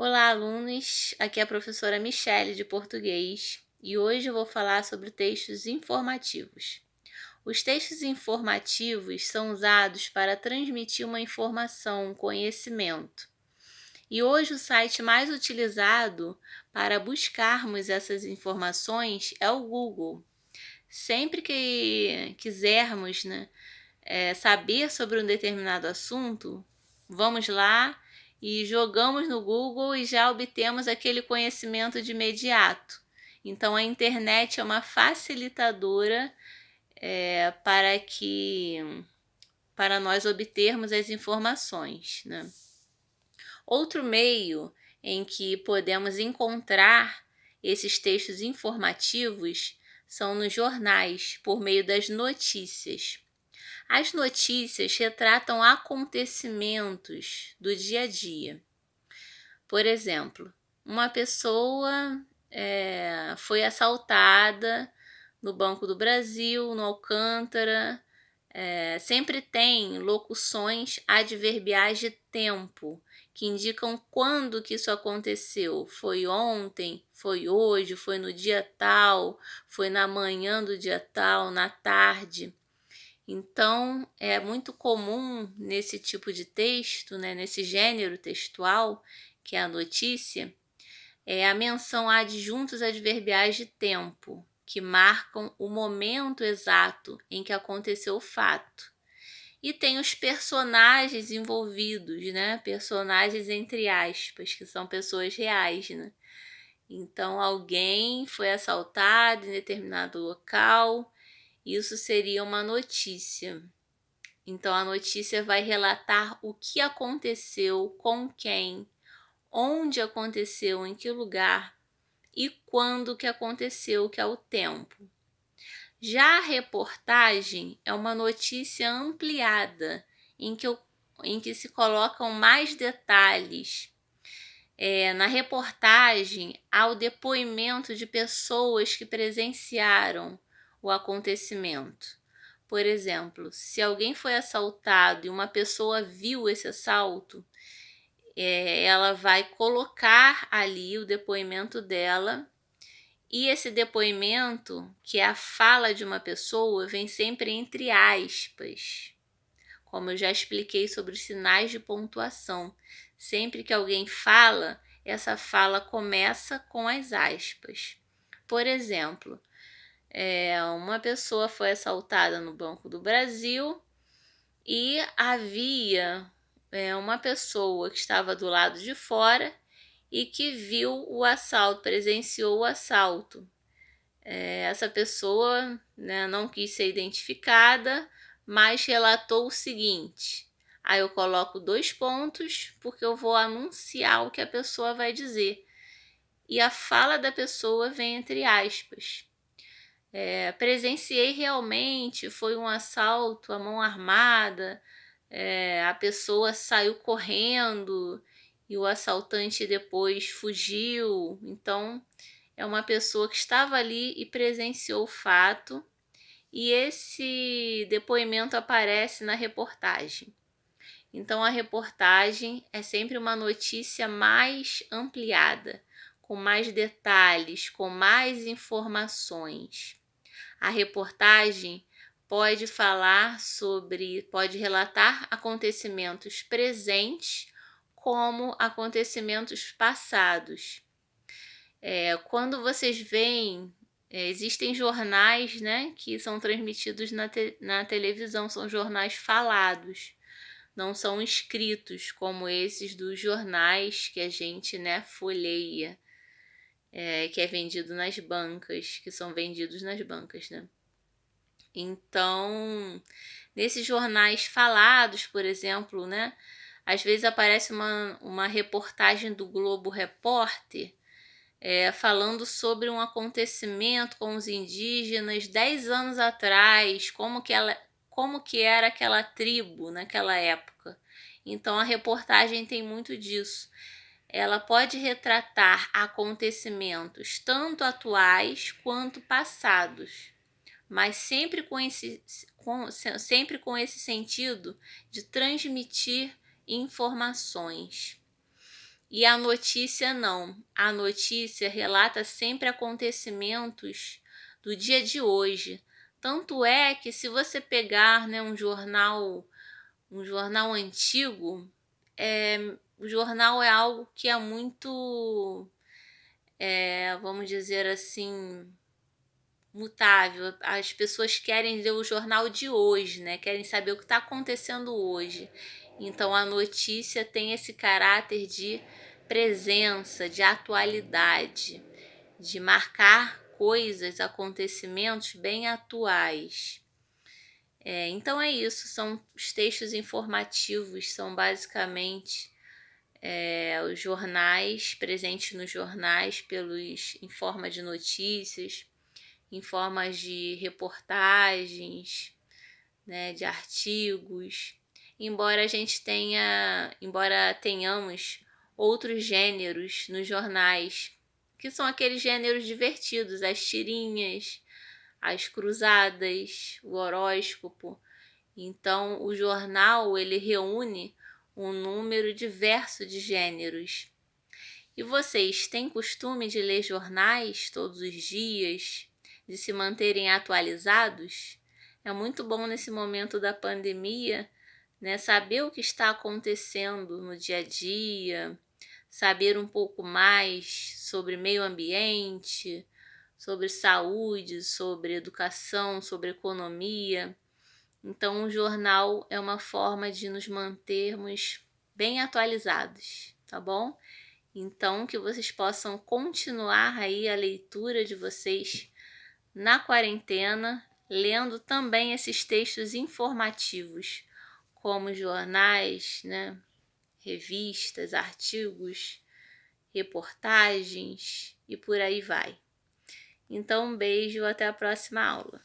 Olá, alunos! Aqui é a professora Michele de português e hoje eu vou falar sobre textos informativos. Os textos informativos são usados para transmitir uma informação, um conhecimento. E hoje o site mais utilizado para buscarmos essas informações é o Google. Sempre que quisermos, saber sobre um determinado assunto, vamos lá e jogamos no Google e já obtemos aquele conhecimento de imediato. Então, a internet é uma facilitadora para nós obtermos as informações, né? Outro meio em que podemos encontrar esses textos informativos são nos jornais, por meio das notícias. As notícias retratam acontecimentos do dia a dia. Por exemplo, uma pessoa foi assaltada no Banco do Brasil, no Alcântara. Sempre tem locuções adverbiais de tempo, que indicam quando que isso aconteceu. Foi ontem, foi hoje, foi no dia tal, foi na manhã do dia tal, na tarde. Então, é muito comum nesse tipo de texto, nesse gênero textual, que é a notícia, a menção a adjuntos adverbiais de tempo, que marcam o momento exato em que aconteceu o fato. E tem os personagens envolvidos, personagens entre aspas, que são pessoas reais, Então, alguém foi assaltado em determinado local. Isso seria uma notícia. Então, a notícia vai relatar o que aconteceu, com quem, onde aconteceu, em que lugar e quando que aconteceu, que é o tempo. Já a reportagem é uma notícia ampliada, em que se colocam mais detalhes. Na reportagem, há o depoimento de pessoas que presenciaram o acontecimento. Por exemplo, se alguém foi assaltado e uma pessoa viu esse assalto, ela vai colocar ali o depoimento dela, e esse depoimento, que é a fala de uma pessoa, vem sempre entre aspas. Como eu já expliquei sobre os sinais de pontuação, sempre que alguém fala, essa fala começa com as aspas. Por exemplo, uma pessoa foi assaltada no Banco do Brasil e havia uma pessoa que estava do lado de fora e que viu o assalto, presenciou o assalto. Essa pessoa não quis ser identificada, mas relatou o seguinte. Aí eu coloco 2 pontos, porque eu vou anunciar o que a pessoa vai dizer. E a fala da pessoa vem entre aspas. Presenciei realmente, foi um assalto à mão armada, a pessoa saiu correndo e o assaltante depois fugiu. Então, é uma pessoa que estava ali e presenciou o fato, e esse depoimento aparece na reportagem. Então, a reportagem é sempre uma notícia mais ampliada, com mais detalhes, com mais informações. A reportagem pode pode relatar acontecimentos presentes como acontecimentos passados. Quando vocês veem, existem jornais, que são transmitidos na televisão, são jornais falados, não são escritos como esses dos jornais que a gente, folheia, que é vendido nas bancas, que são vendidos nas bancas, Então, nesses jornais falados, por exemplo, às vezes aparece uma reportagem do Globo Repórter, falando sobre um acontecimento com os indígenas 10 anos atrás, como que era aquela tribo naquela época. Então, a reportagem tem muito disso. Ela pode retratar acontecimentos tanto atuais quanto passados, mas sempre com esse sentido de transmitir informações. E a notícia não. A notícia relata sempre acontecimentos do dia de hoje. Tanto é que se você pegar, né, um jornal antigo, o jornal é algo que é muito, vamos dizer assim, mutável. As pessoas querem ler o jornal de hoje, né? Querem saber o que está acontecendo hoje. Então a notícia tem esse caráter de presença, de atualidade, de marcar coisas, acontecimentos bem atuais. Então é isso, são os textos informativos, são basicamente os jornais, presentes nos jornais em forma de notícias, em formas de reportagens, né, de artigos. Embora tenhamos outros gêneros nos jornais, que são aqueles gêneros divertidos, as tirinhas, as cruzadas, o horóscopo. Então, o jornal ele reúne um número diverso de gêneros. E vocês têm costume de ler jornais todos os dias, de se manterem atualizados? É muito bom nesse momento da pandemia, né, saber o que está acontecendo no dia a dia, saber um pouco mais sobre meio ambiente, sobre saúde, sobre educação, sobre economia. Então, o jornal é uma forma de nos mantermos bem atualizados, tá bom? Então, que vocês possam continuar aí a leitura de vocês na quarentena, lendo também esses textos informativos, como jornais, né, revistas, artigos, reportagens e por aí vai. Então, um beijo, até a próxima aula.